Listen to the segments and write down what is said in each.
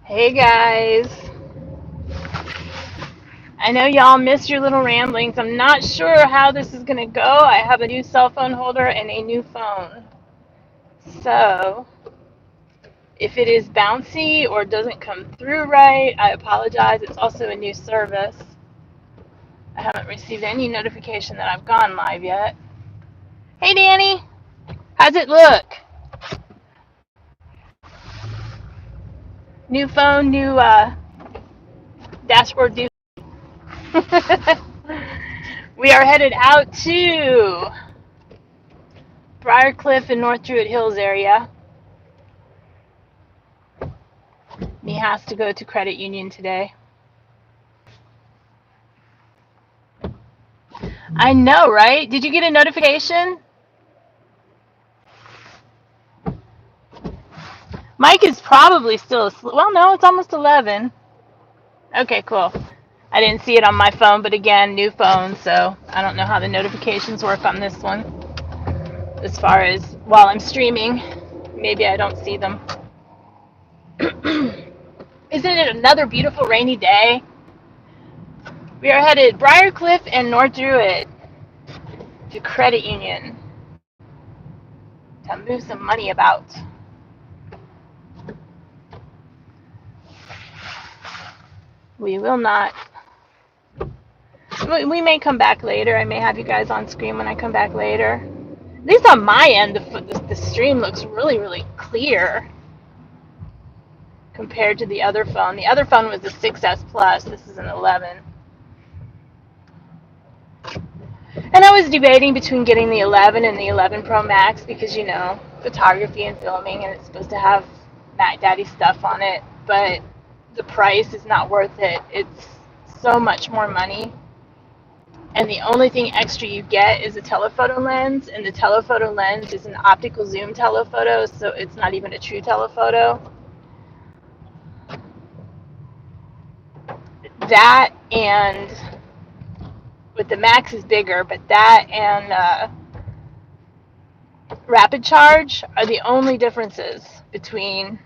Hey guys, I know y'all missed your little ramblings. I'm not sure how this is going to go. I have a new cell phone holder and a new phone. So, if it is bouncy or doesn't come through right, I apologize. It's also a new service. I haven't received any notification that I've gone live yet. Hey Danny, how's it look? New phone, new dashboard. We are headed out to Briarcliff and North Druid Hills area. He has to go to credit union today. I know, right? Did you get a notification? Mike is probably still asleep. Well, no, it's almost 11. Okay, cool. I didn't see it on my phone, but again, new phone, so I don't know how the notifications work on this one. As far as while I'm streaming, maybe I don't see them. Isn't it another beautiful rainy day? We are headed Briarcliff and North Druid to credit union to move some money about. We will not. We may come back later. I may have you guys on screen when I come back later. At least on my end, the stream looks really, really clear compared to the other phone. The other phone was the 6S Plus. This is an 11. And I was debating between getting the 11 and the 11 Pro Max because, you know, photography and filming, and it's supposed to have Mac Daddy stuff on it. But the price is not worth it. It's so much more money. And the only thing extra you get is a telephoto lens, and the telephoto lens is an optical zoom telephoto, so it's not even a true telephoto. That and, with the Max is bigger, but that and rapid charge are the only differences between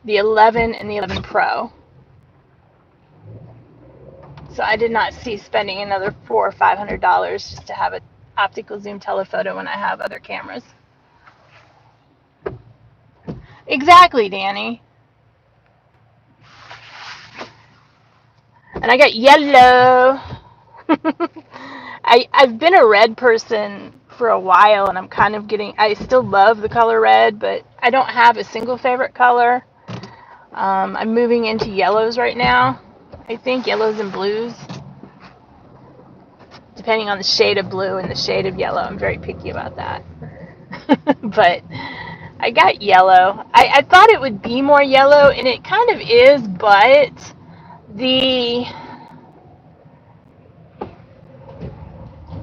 the 11 and the 11 Pro. So I did not see spending another $400 or $500 just to have an optical zoom telephoto when I have other cameras. Exactly, Danny. And I got yellow. I've been a red person for a while, and I'm kind of getting, I still love the color red, but I don't have a single favorite color. I'm moving into yellows right now. I think yellows and blues, depending on the shade of blue and the shade of yellow. I'm very picky about that. But I got yellow. I thought it would be more yellow, and it kind of is, but the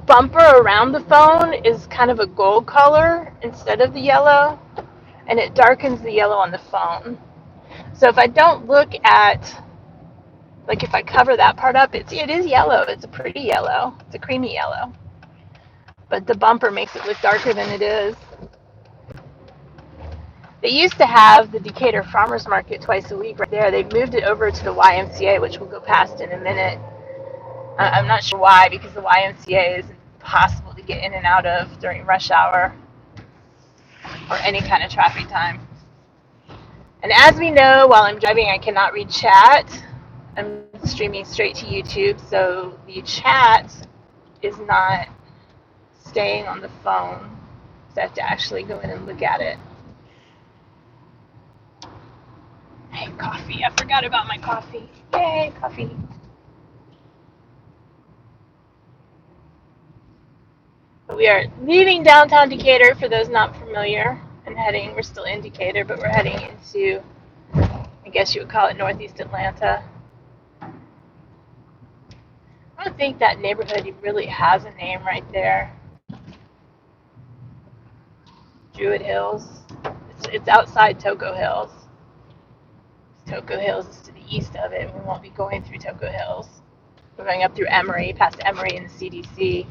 bumper around the phone is kind of a gold color instead of the yellow, and it darkens the yellow on the phone. So if I don't look at, like if I cover that part up, it is yellow. It's a pretty yellow. It's a creamy yellow. But the bumper makes it look darker than it is. They used to have the Decatur Farmers Market twice a week right there. They've moved it over to the YMCA, which we'll go past in a minute. I'm not sure why, because the YMCA is impossible to get in and out of during rush hour or any kind of traffic time. And as we know, while I'm driving, I cannot read chat. I'm streaming straight to YouTube, so the chat is not staying on the phone. So I have to actually go in and look at it. Hey, coffee. I forgot about my coffee. Yay, coffee. But we are leaving downtown Decatur, for those not familiar, and we're still in Decatur, but we're heading into, I guess you would call it Northeast Atlanta. I don't think that neighborhood really has a name right there. Druid Hills. It's outside Toco Hills. Toco Hills is to the east of it. We won't be going through Toco Hills. We're going up through Emory, past Emory and the CDC.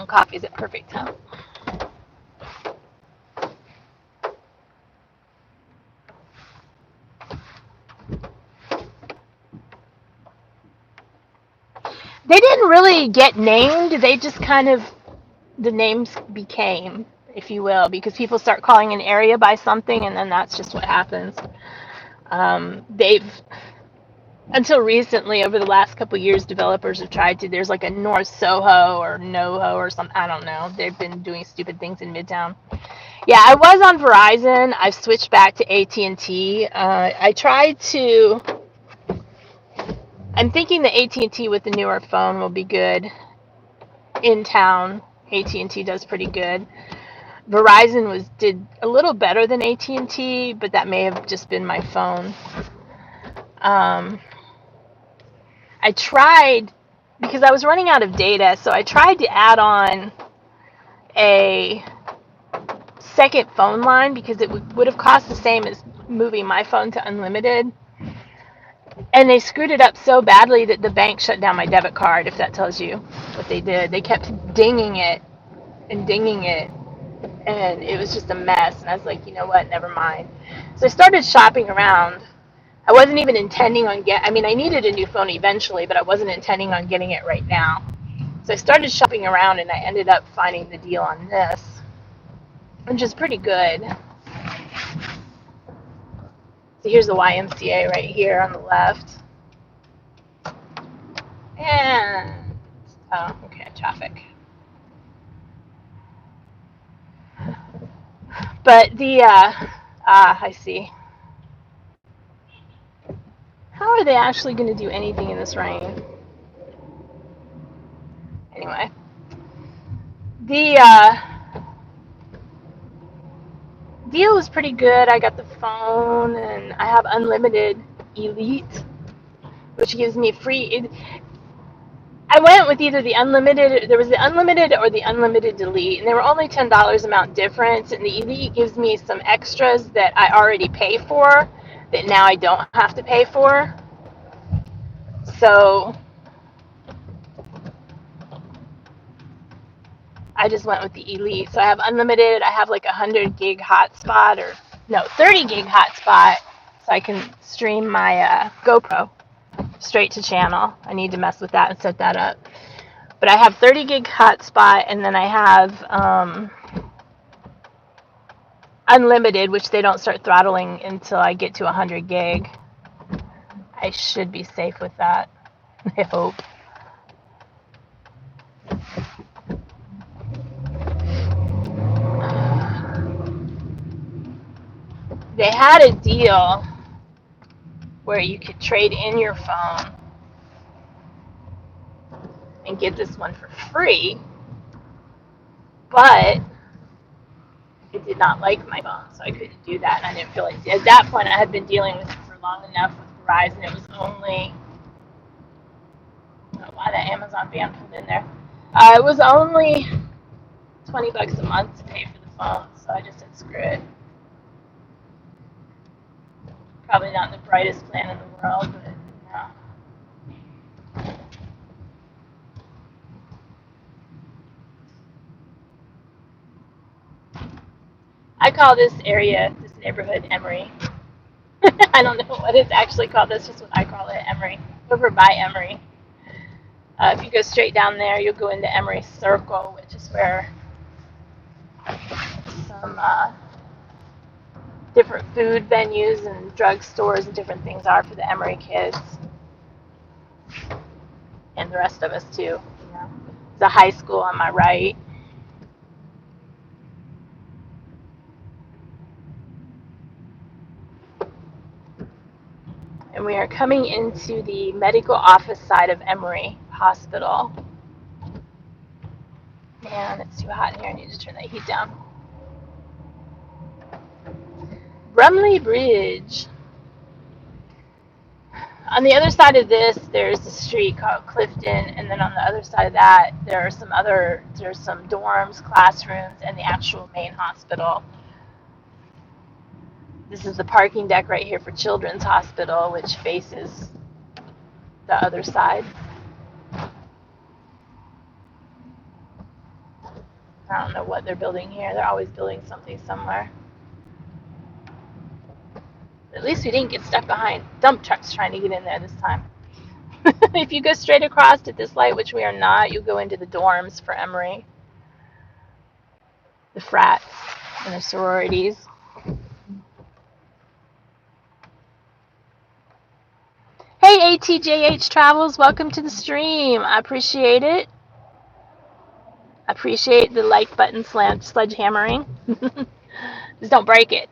Coffee's at perfect time. They didn't really get named. They just kind of, the names became, if you will, because people start calling an area by something, and then that's just what happens. They've, until recently, over the last couple of years, developers have tried to, there's like a North Soho or NoHo or something, I don't know. They've been doing stupid things in Midtown. Yeah, I was on Verizon. I've switched back to AT&T. I tried to, I'm thinking the AT&T with the newer phone will be good in town. AT&T does pretty good. Verizon did a little better than AT&T, but that may have just been my phone. I tried, because I was running out of data, so I tried to add on a second phone line because it would have cost the same as moving my phone to unlimited. And they screwed it up so badly that the bank shut down my debit card, if that tells you what they did. They kept dinging it and dinging it, and it was just a mess. And I was like, you know what, never mind. So I started shopping around. I wasn't even intending on I needed a new phone eventually, but I wasn't intending on getting it right now. So I started shopping around, and I ended up finding the deal on this, which is pretty good. So here's the YMCA right here on the left. And, oh, okay, traffic. But I see. How are they actually going to do anything in this rain? Anyway. The deal was pretty good. I got the phone, and I have unlimited Elite, which gives me free. I went with either the unlimited, there was the unlimited or the unlimited delete, and they were only $10 amount difference, and the Elite gives me some extras that I already pay for that now I don't have to pay for. So I just went with the Elite. So I have unlimited, I have like 100 gig hotspot, or no, 30 gig hotspot, so I can stream my GoPro straight to channel. I need to mess with that and set that up. But I have 30 gig hotspot, and then I have unlimited, which they don't start throttling until I get to 100 gig. I should be safe with that, I hope. They had a deal where you could trade in your phone and get this one for free, but it did not like my phone, so I couldn't do that. And I didn't feel like, at that point, I had been dealing with it for long enough with Verizon. It was only, I don't know why that Amazon ban put in there. It was only $20 a month to pay for the phone, so I just said screw it. Probably not the brightest plan in the world, but no. I call this area, this neighborhood, Emory. I don't know what it's actually called. That's just what I call it, Emory. Over by Emory. If you go straight down there, you'll go into Emory Circle, which is where some different food venues and drugstores and different things are for the Emory kids. And the rest of us, too. You know. There's a high school on my right. And we are coming into the medical office side of Emory Hospital. Man, it's too hot in here. I need to turn that heat down. Brumley Bridge. On the other side of this, there's a street called Clifton, and then on the other side of that, there's some dorms, classrooms, and the actual main hospital. This is the parking deck right here for Children's Hospital, which faces the other side. I don't know what they're building here. They're always building something somewhere. At least we didn't get stuck behind dump trucks trying to get in there this time. If you go straight across at this light, which we are not, you'll go into the dorms for Emory, the frats and the sororities. Hey, ATJH Travels, welcome to the stream. I appreciate it. I appreciate the like button sledgehammering. Just don't break it.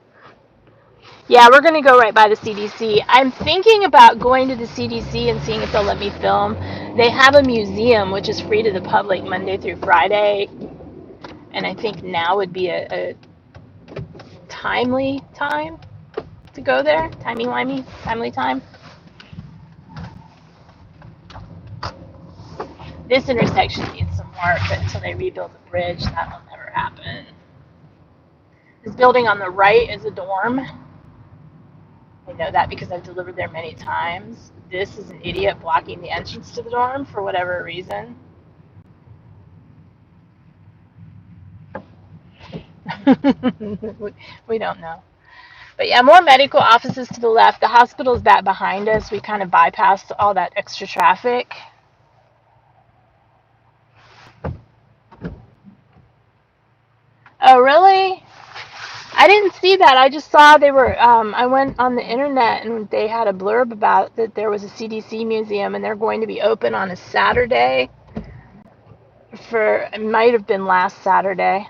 Yeah, we're going to go right by the CDC. I'm thinking about going to the CDC and seeing if they'll let me film. They have a museum, which is free to the public Monday through Friday. And I think now would be a timely time to go there. Timely time. This intersection needs some work, but until they rebuild the bridge, that will never happen. This building on the right is a dorm. I know that because I've delivered there many times. This is an idiot blocking the entrance to the dorm for whatever reason. We don't know. But yeah, more medical offices to the left. The hospital is back behind us. We kind of bypassed all that extra traffic. Oh, really? I didn't see that. I just saw they were, I went on the internet and they had a blurb about that there was a CDC museum and they're going to be open on a Saturday it might have been last Saturday.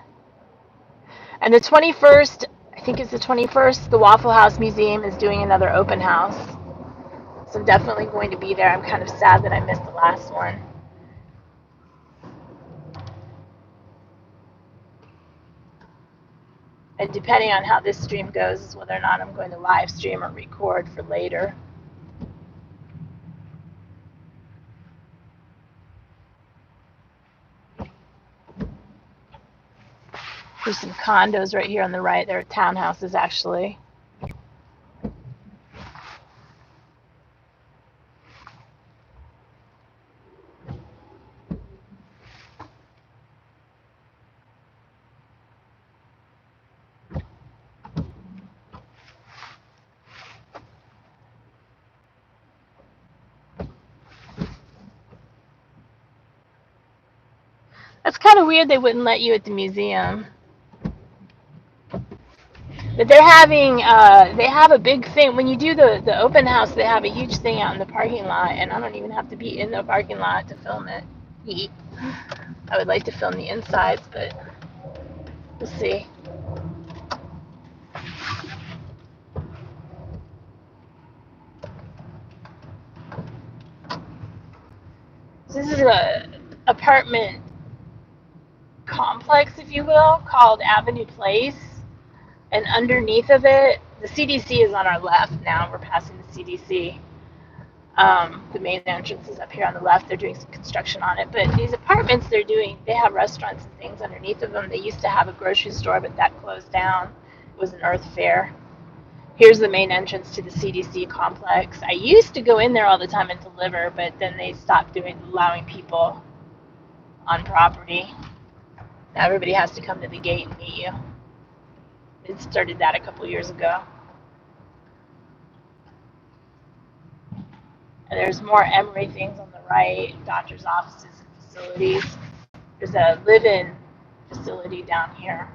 And the 21st, I think it's the 21st, the Waffle House Museum is doing another open house. So I'm definitely going to be there. I'm kind of sad that I missed the last one. And depending on how this stream goes is whether or not I'm going to live stream or record for later. There's some condos right here on the right. They're townhouses, actually. That's kind of weird they wouldn't let you at the museum. But they're having, they have a big thing. When you do the open house, they have a huge thing out in the parking lot, and I don't even have to be in the parking lot to film it. I would like to film the insides, but we'll see. This is a apartment complex, if you will, called Avenue Place. And underneath of it, the CDC is on our left now. We're passing the CDC. The main entrance is up here on the left. They're doing some construction on it. But these apartments they have restaurants and things underneath of them. They used to have a grocery store, but that closed down. It was an Earth Fair. Here's the main entrance to the CDC complex. I used to go in there all the time and deliver, but then they stopped allowing people on property. Now everybody has to come to the gate and meet you. It started that a couple years ago. And there's more Emory things on the right, doctor's offices and facilities. There's a live-in facility down here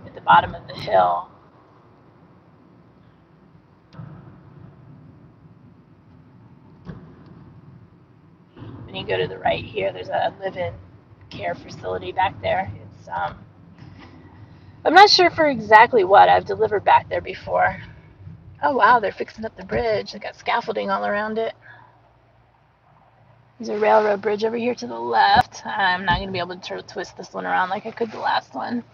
at the bottom of the hill. When you go to the right here, there's a live-in care facility back there. It's I'm not sure for exactly what. I've delivered back there before. Oh wow, they're fixing up the bridge. They got scaffolding all around it. There's a railroad bridge over here to the left. I'm not going to be able to twist this one around like I could the last one.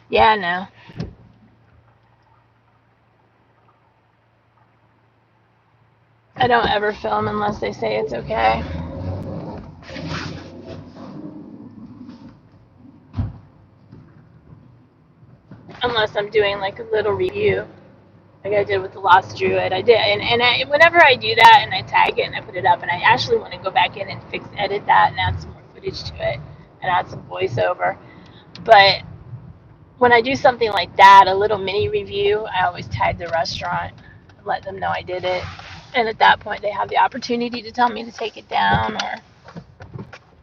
Yeah, no. I don't ever film unless they say it's okay. Unless I'm doing like a little review. like I did with the Lost Druid. I did, and whenever I do that and I tag it and I put it up, and I actually want to go back in and edit that and add some more footage to it and add some voiceover. But when I do something like that, a little mini review, I always tag the restaurant and let them know I did it. And at that point, they have the opportunity to tell me to take it down, or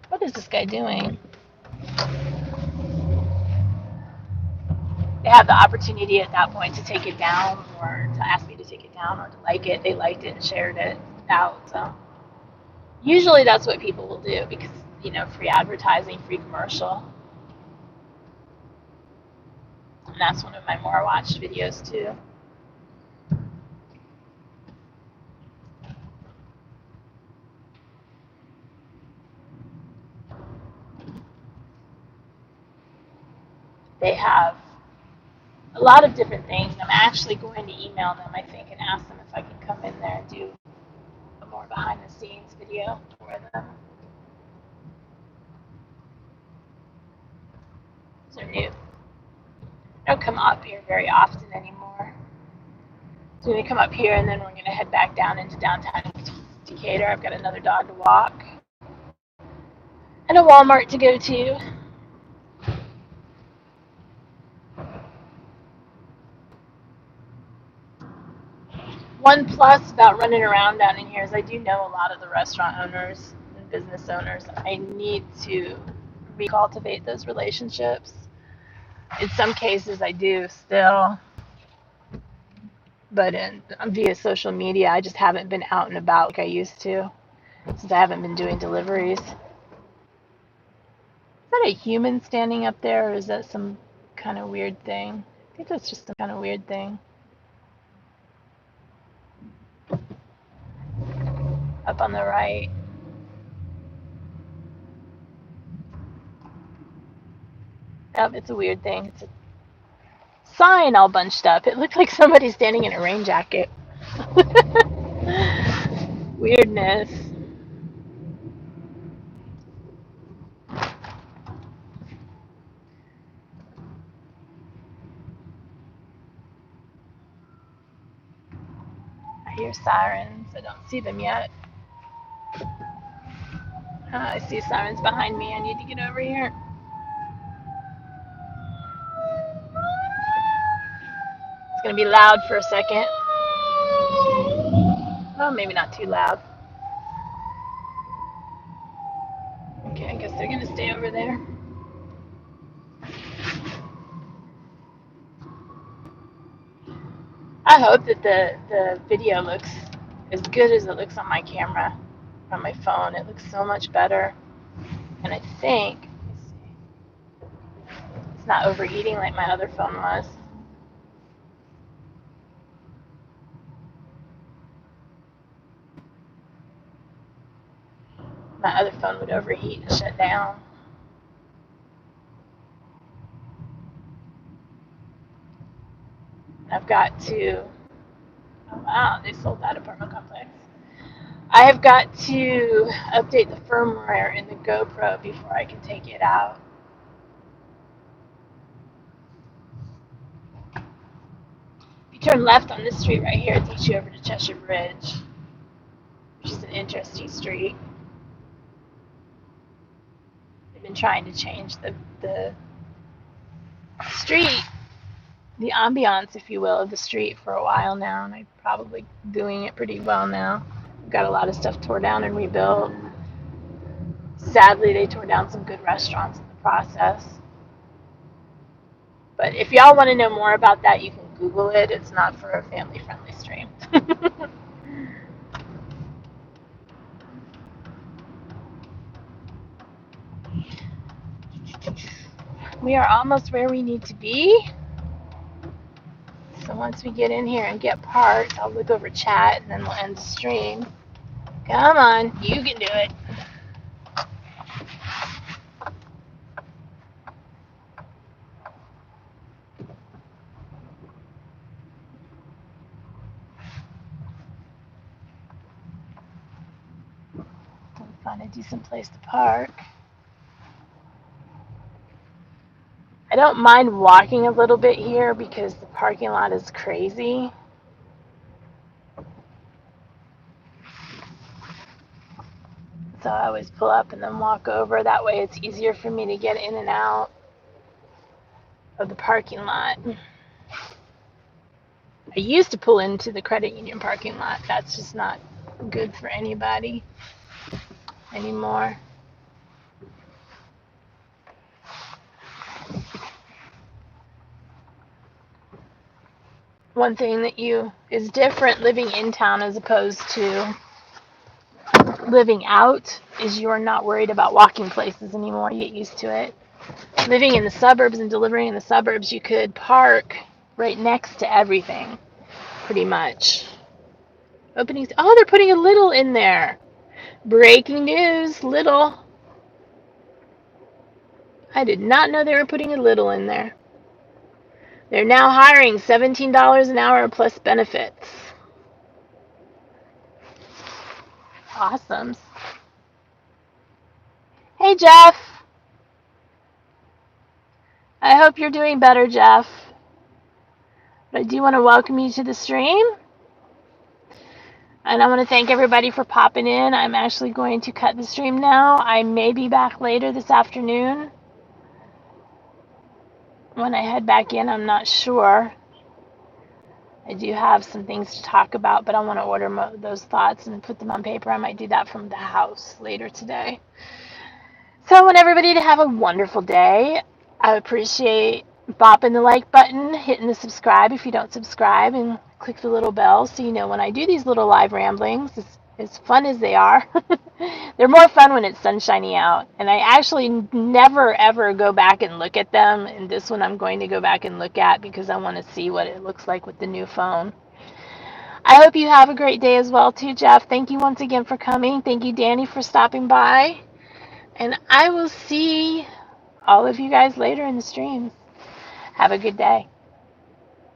what is this guy doing? They have the opportunity at that point to take it down or to ask me to take it down or to like it. They liked it and shared it out. So usually that's what people will do because, free advertising, free commercial. And that's one of my more watched videos too. They have a lot of different things. I'm actually going to email them, I think, and ask them if I can come in there and do a more behind the scenes video for them. Those are new. I don't come up here very often anymore. So we're going to come up here and then we're going to head back down into downtown Decatur. I've got another dog to walk and a Walmart to go to. One plus about running around down in here is I do know a lot of the restaurant owners and business owners. I need to recultivate those relationships. In some cases, I do still, but via social media, I just haven't been out and about like I used to since I haven't been doing deliveries. Is that a human standing up there, or is that some kind of weird thing? I think that's just some kind of weird thing. Up on the right. Oh, it's a weird thing. It's a sign all bunched up. It looked like somebody standing in a rain jacket. Weirdness. I hear sirens. I don't see them yet. I see sirens behind me. I need to get over here. It's going to be loud for a second. Well, maybe not too loud. Okay, I guess they're going to stay over there. I hope that the video looks as good as it looks on my camera, on my phone. It looks so much better. And I think it's not overheating like my other phone was. My other phone would overheat and shut down. I've got to, oh wow, they sold that apartment complex. I have got to update the firmware in the GoPro before I can take it out. If you turn left on this street right here, it takes you over to Cheshire Bridge, which is an interesting street. They've been trying to change the street, the ambiance, if you will, of the street for a while now, and I'm probably doing it pretty well now. We've got a lot of stuff tore down and rebuilt. Sadly, they tore down some good restaurants in the process. But if y'all want to know more about that, you can Google it. It's not for a family-friendly stream. We are almost where we need to be. So once we get in here and get parked, I'll look over chat and then we'll end the stream. Come on, you can do it. We'll find a decent place to park. I don't mind walking a little bit here because the parking lot is crazy. So I always pull up and then walk over. That way it's easier for me to get in and out of the parking lot. I used to pull into the credit union parking lot. That's just not good for anybody anymore. One thing that is different living in town as opposed to living out is you're not worried about walking places anymore. You get used to it. Living in the suburbs and delivering in the suburbs, you could park right next to everything, pretty much. Openings. Oh, they're putting a Lidl in there. Breaking news, Lidl. I did not know they were putting a Lidl in there. They're now hiring $17 an hour plus benefits. Awesome. Hey, Jeff. I hope you're doing better, Jeff. But I do want to welcome you to the stream. And I want to thank everybody for popping in. I'm actually going to cut the stream now. I may be back later this afternoon. When I head back in, I'm not sure. I do have some things to talk about, but I want to order those thoughts and put them on paper. I might do that from the house later today. So I want everybody to have a wonderful day. I appreciate bopping the like button, hitting the subscribe if you don't subscribe, and click the little bell so you know when I do these little live ramblings. As fun as they are, they're more fun when it's sunshiny out. And I actually never ever go back and look at them. And this one I'm going to go back and look at because I want to see what it looks like with the new phone. I hope you have a great day as well too, Jeff. Thank you once again for coming. Thank you, Danny, for stopping by. And I will see all of you guys later in the stream. Have a good day.